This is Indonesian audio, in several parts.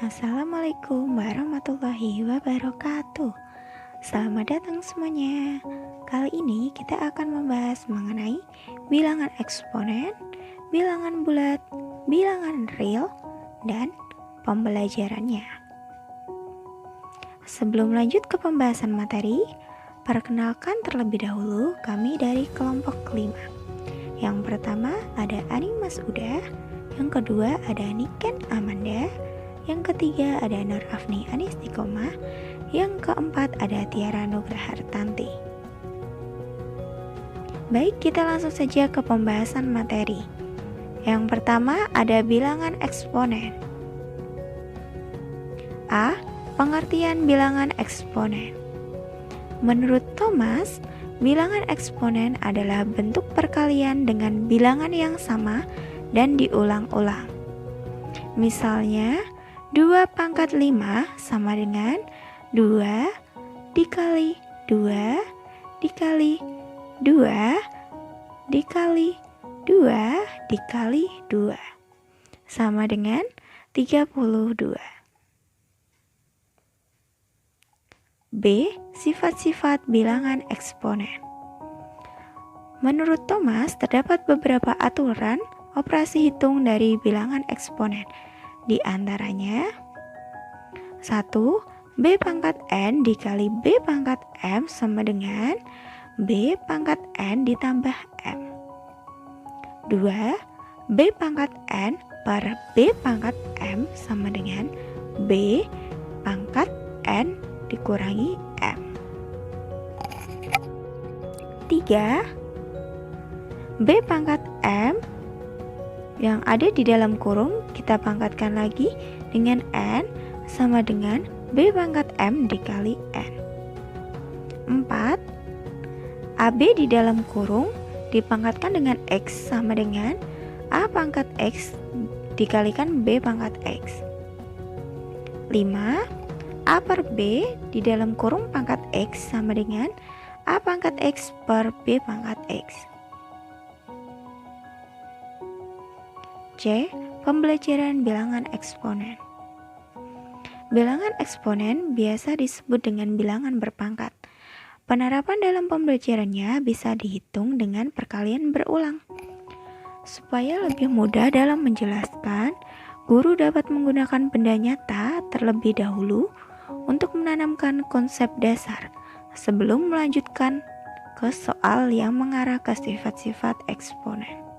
Assalamualaikum warahmatullahi wabarakatuh. Selamat datang semuanya. Kali ini kita akan membahas mengenai bilangan eksponen, bilangan bulat, bilangan real, dan pembelajarannya. Sebelum lanjut ke pembahasan materi, perkenalkan terlebih dahulu kami dari kelompok kelima. Yang pertama ada Ani Masuda, yang kedua ada Niken Amanda, yang ketiga ada Nur Afni Anistiqomah, yang keempat ada Tiara Nugrahartanti. Baik, kita langsung saja ke pembahasan materi. Yang pertama ada bilangan eksponen. A. Pengertian bilangan eksponen. Menurut Thomas, bilangan eksponen adalah bentuk perkalian dengan bilangan yang sama dan diulang-ulang. Misalnya, 2 pangkat 5 sama dengan 2 dikali 2 dikali 2 dikali 2 dikali 2 sama dengan 32. B. Sifat-sifat bilangan eksponen. Menurut Thomas, terdapat beberapa aturan operasi hitung dari bilangan eksponen. Di antaranya 1. B pangkat N dikali B pangkat M sama dengan B pangkat N ditambah M. 2. B pangkat N per B pangkat M sama dengan B pangkat N dikurangi M. 3. B pangkat M yang ada di dalam kurung kita pangkatkan lagi dengan N sama dengan B pangkat M dikali N. 4. AB di dalam kurung dipangkatkan dengan X sama dengan A pangkat X dikalikan B pangkat X. 5. A per B di dalam kurung pangkat X sama dengan A pangkat X per B pangkat X. C. Pembelajaran bilangan eksponen. Bilangan eksponen biasa disebut dengan bilangan berpangkat. Penerapan dalam pembelajarannya bisa dihitung dengan perkalian berulang. Supaya lebih mudah dalam menjelaskan, guru dapat menggunakan benda nyata terlebih dahulu untuk menanamkan konsep dasar sebelum melanjutkan ke soal yang mengarah ke sifat-sifat eksponen.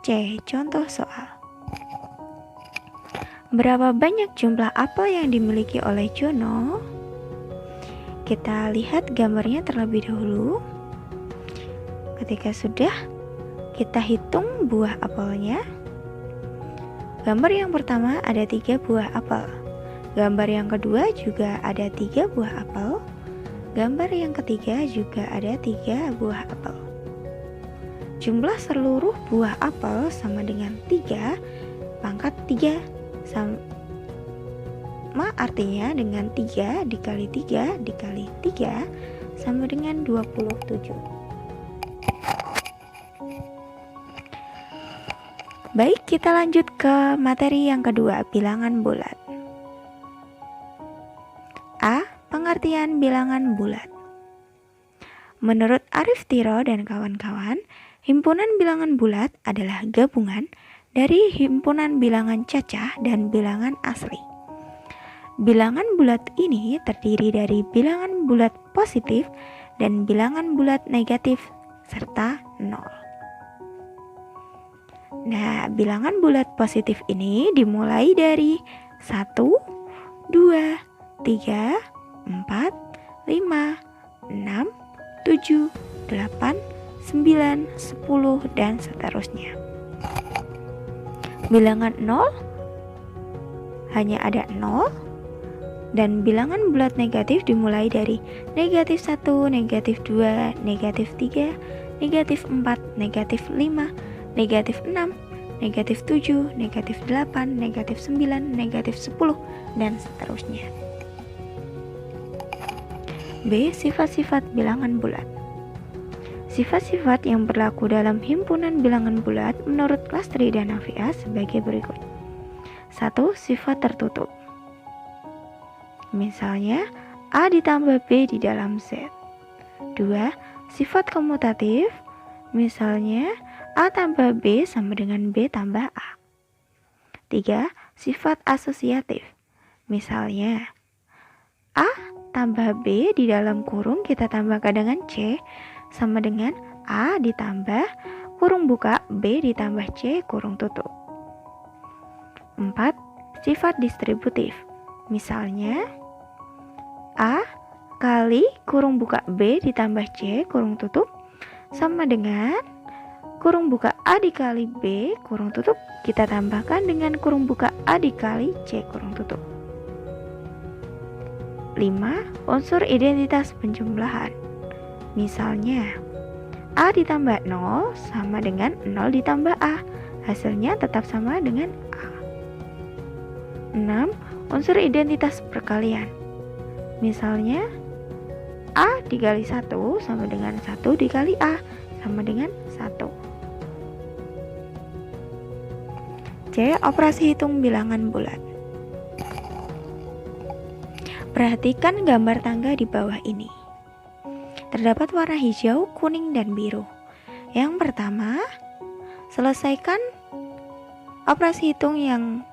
C. Contoh soal. Berapa banyak jumlah apel yang dimiliki oleh Jono? Kita lihat gambarnya terlebih dahulu. Ketika sudah, kita hitung buah apelnya. Gambar yang pertama ada 3 buah apel. Gambar yang kedua juga ada 3 buah apel. Gambar yang ketiga juga ada 3 buah apel. Jumlah seluruh buah apel sama dengan 3 pangkat 3 sama artinya dengan 3 dikali 3 dikali 3 sama dengan 27. Baik, kita lanjut ke materi yang kedua, bilangan bulat. A. Pengertian bilangan bulat. Menurut Arif Tiro dan kawan-kawan, himpunan bilangan bulat adalah gabungan dari himpunan bilangan cacah dan bilangan asli. Bilangan bulat ini terdiri dari bilangan bulat positif dan bilangan bulat negatif serta 0. Nah, bilangan bulat positif ini dimulai dari 1, 2, 3, 4, 5, 6, 7, 8, 9, 10, dan seterusnya. Bilangan 0 hanya ada 0, dan bilangan bulat negatif dimulai dari negatif 1, negatif 2, negatif 3, negatif 4, negatif 5, negatif 6, negatif 7, negatif 8, negatif 9, negatif 10, dan seterusnya. B. Sifat-sifat bilangan bulat. Sifat-sifat yang berlaku dalam himpunan bilangan bulat menurut Lastri dan Nafia sebagai berikut. 1. Sifat tertutup. Misalnya, A ditambah B di dalam Z. 2. Sifat komutatif. Misalnya, A tambah B sama dengan B tambah A. 3. Sifat asosiatif. Misalnya, A tambah B di dalam kurung kita tambahkan dengan C sama dengan A ditambah kurung buka B ditambah C kurung tutup. 4. Sifat distributif. Misalnya, A kali kurung buka B ditambah C kurung tutup sama dengan kurung buka A dikali B kurung tutup kita tambahkan dengan kurung buka A dikali C kurung tutup. 5. Unsur identitas penjumlahan. Misalnya, A ditambah 0 sama dengan 0 ditambah A. Hasilnya tetap sama dengan A. 6. Unsur identitas perkalian. Misalnya, A dikali 1 sama dengan 1 dikali A sama dengan 1. C. Operasi hitung bilangan bulat. Perhatikan gambar tangga di bawah ini. Terdapat warna hijau, kuning, dan biru. Yang pertama, selesaikan operasi hitung yang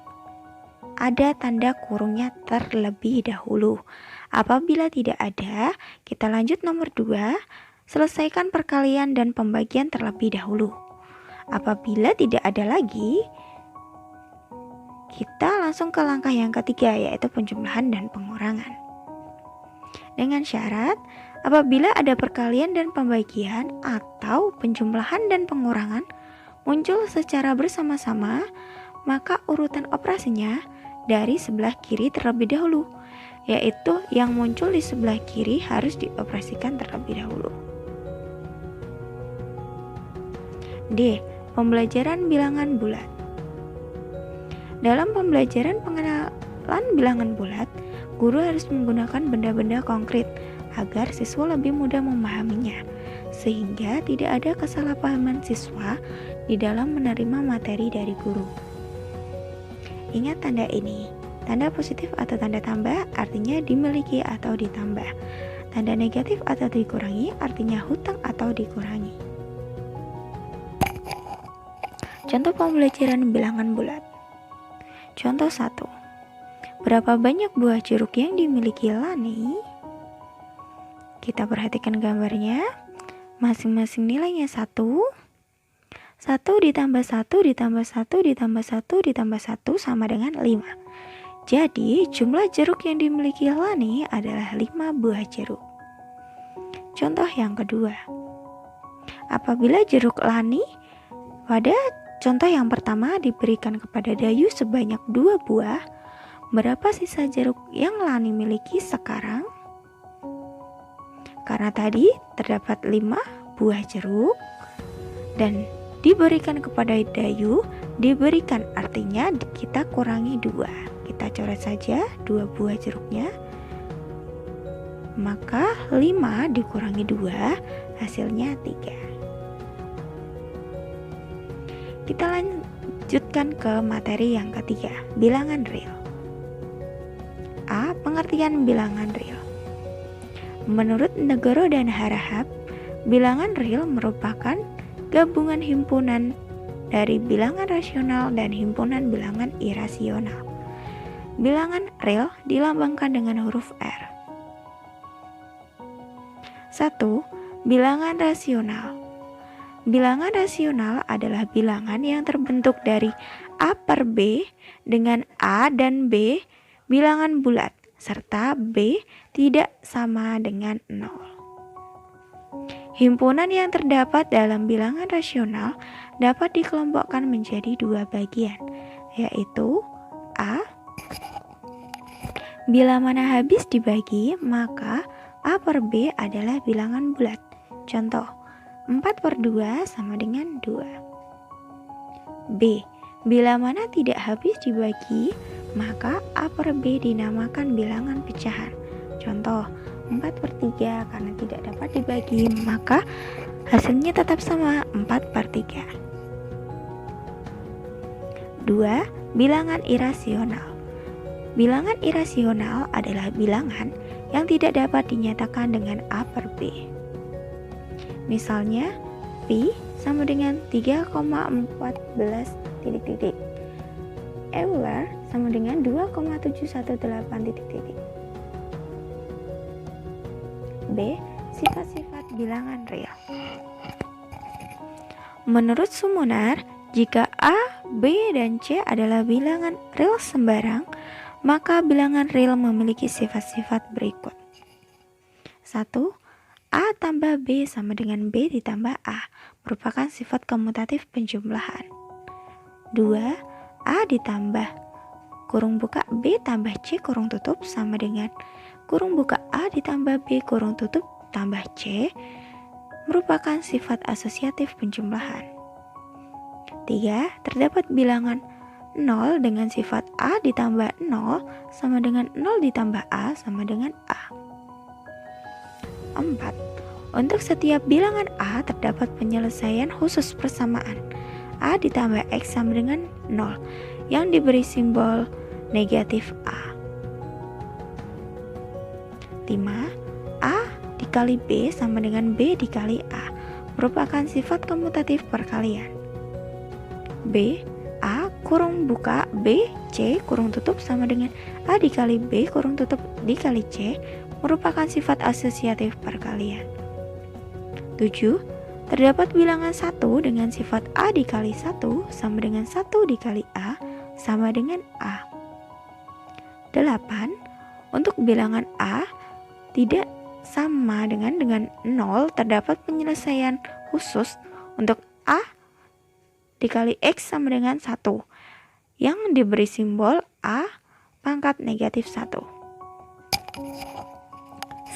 ada tanda kurungnya terlebih dahulu. Apabila tidak ada, kita lanjut nomor 2, selesaikan perkalian dan pembagian terlebih dahulu. Apabila tidak ada lagi, kita langsung ke langkah yang ketiga, yaitu penjumlahan dan pengurangan. Dengan syarat, apabila ada perkalian dan pembagian atau penjumlahan dan pengurangan muncul secara bersama-sama, maka urutan operasinya dari sebelah kiri terlebih dahulu, yaitu yang muncul di sebelah kiri harus dioperasikan terlebih dahulu. D. Pembelajaran bilangan bulat. Dalam pembelajaran pengenalan bilangan bulat, guru harus menggunakan benda-benda konkret agar siswa lebih mudah memahaminya, sehingga tidak ada kesalahpahaman siswa di dalam menerima materi dari guru. Ingat tanda ini, tanda positif atau tanda tambah artinya dimiliki atau ditambah. Tanda negatif atau dikurangi artinya hutang atau dikurangi. Contoh pembelajaran bilangan bulat. Contoh 1. Berapa banyak buah jeruk yang dimiliki Lani? Kita perhatikan gambarnya. Masing-masing nilainya 1. 1 ditambah 1 ditambah 1 ditambah 1 ditambah 1 sama dengan 5. Jadi jumlah jeruk yang dimiliki Lani adalah 5 buah jeruk. Contoh yang kedua. Apabila jeruk Lani pada contoh yang pertama diberikan kepada Dayu sebanyak 2 buah, berapa sisa jeruk yang Lani miliki sekarang? Karena tadi terdapat 5 buah jeruk dan diberikan kepada Dayu, diberikan artinya kita kurangi 2. Kita coret saja 2 buah jeruknya. Maka 5 dikurangi 2 hasilnya 3. Kita lanjutkan ke materi yang ketiga, bilangan real. A. Pengertian bilangan real. Menurut Negoro dan Harahap, bilangan real merupakan gabungan himpunan dari bilangan rasional dan himpunan bilangan irasional. Bilangan real dilambangkan dengan huruf R. 1. Bilangan rasional. Bilangan rasional adalah bilangan yang terbentuk dari A per B dengan A dan B bilangan bulat, serta B tidak sama dengan 0. Himpunan yang terdapat dalam bilangan rasional dapat dikelompokkan menjadi 2 bagian, yaitu A. Bila mana habis dibagi, maka A per B adalah bilangan bulat. Contoh, 4 per 2 sama dengan 2. B. Bila mana tidak habis dibagi, maka A per B dinamakan bilangan pecahan. Contoh, 4 per 3 karena tidak dapat dibagi, maka Hasilnya tetap sama, 4/3. 2. Bilangan irasional. Bilangan irasional adalah bilangan yang tidak dapat dinyatakan dengan A per B. Misalnya, Pi sama dengan 3,14 titik-titik. Euler sama dengan 2,718 titik-titik. B. Sifat-sifat bilangan real. Menurut Sumunar, jika A, B, dan C adalah bilangan real sembarang, maka bilangan real memiliki sifat-sifat berikut. 1. A tambah B sama dengan B ditambah A merupakan sifat komutatif penjumlahan. 2. A ditambah kurung buka B tambah C kurung tutup sama dengan kurung buka A ditambah B kurung tutup tambah C merupakan sifat asosiatif penjumlahan. 3. Terdapat bilangan 0 dengan sifat A ditambah 0 sama dengan 0 ditambah A sama dengan A. 4. Untuk setiap bilangan A terdapat penyelesaian khusus persamaan A ditambah X sama dengan 0 yang diberi simbol negatif A. 5. A dikali B sama dengan B dikali A merupakan sifat komutatif perkalian. B. A kurung buka B C kurung tutup sama dengan A dikali B kurung tutup dikali C merupakan sifat asosiatif perkalian. 7. Terdapat bilangan 1 dengan sifat A dikali 1 sama dengan 1 dikali A sama dengan A. 8. Untuk bilangan A tidak sama dengan 0 terdapat penyelesaian khusus untuk A dikali X sama dengan 1 yang diberi simbol A pangkat negatif 1.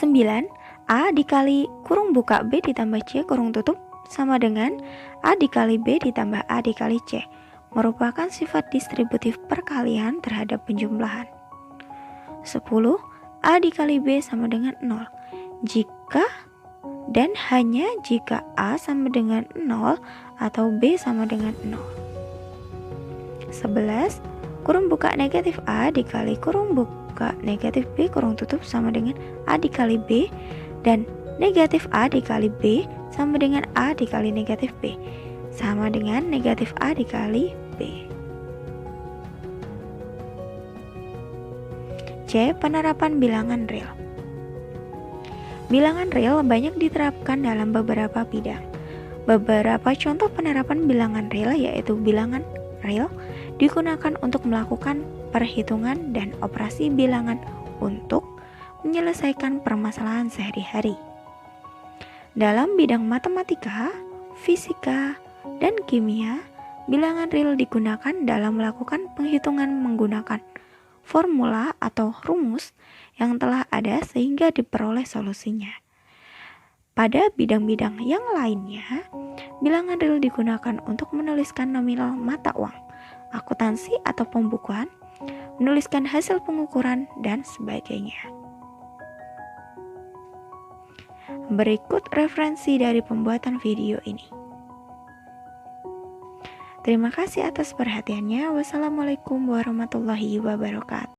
9. A dikali kurung buka B ditambah C kurung tutup sama dengan A dikali B ditambah A dikali C merupakan sifat distributif perkalian terhadap penjumlahan. 10. A dikali B sama dengan 0 jika dan hanya jika A sama dengan 0 atau B sama dengan 0. 11. Kurung buka negatif A dikali kurung buka negatif B kurung tutup sama dengan A dikali B dan negatif A dikali B sama dengan A dikali negatif B sama dengan negatif A dikali B. C. Penerapan bilangan real. Bilangan real banyak diterapkan dalam beberapa bidang. Beberapa contoh penerapan bilangan real yaitu bilangan real digunakan untuk melakukan perhitungan dan operasi bilangan untuk menyelesaikan permasalahan sehari-hari. Dalam bidang matematika, fisika, dan kimia, bilangan real digunakan dalam melakukan penghitungan menggunakan formula atau rumus yang telah ada sehingga diperoleh solusinya. Pada bidang-bidang yang lainnya, bilangan real digunakan untuk menuliskan nominal mata uang, akuntansi atau pembukuan, menuliskan hasil pengukuran, dan sebagainya. Berikut referensi dari pembuatan video ini. Terima kasih atas perhatiannya. Wassalamualaikum warahmatullahi wabarakatuh.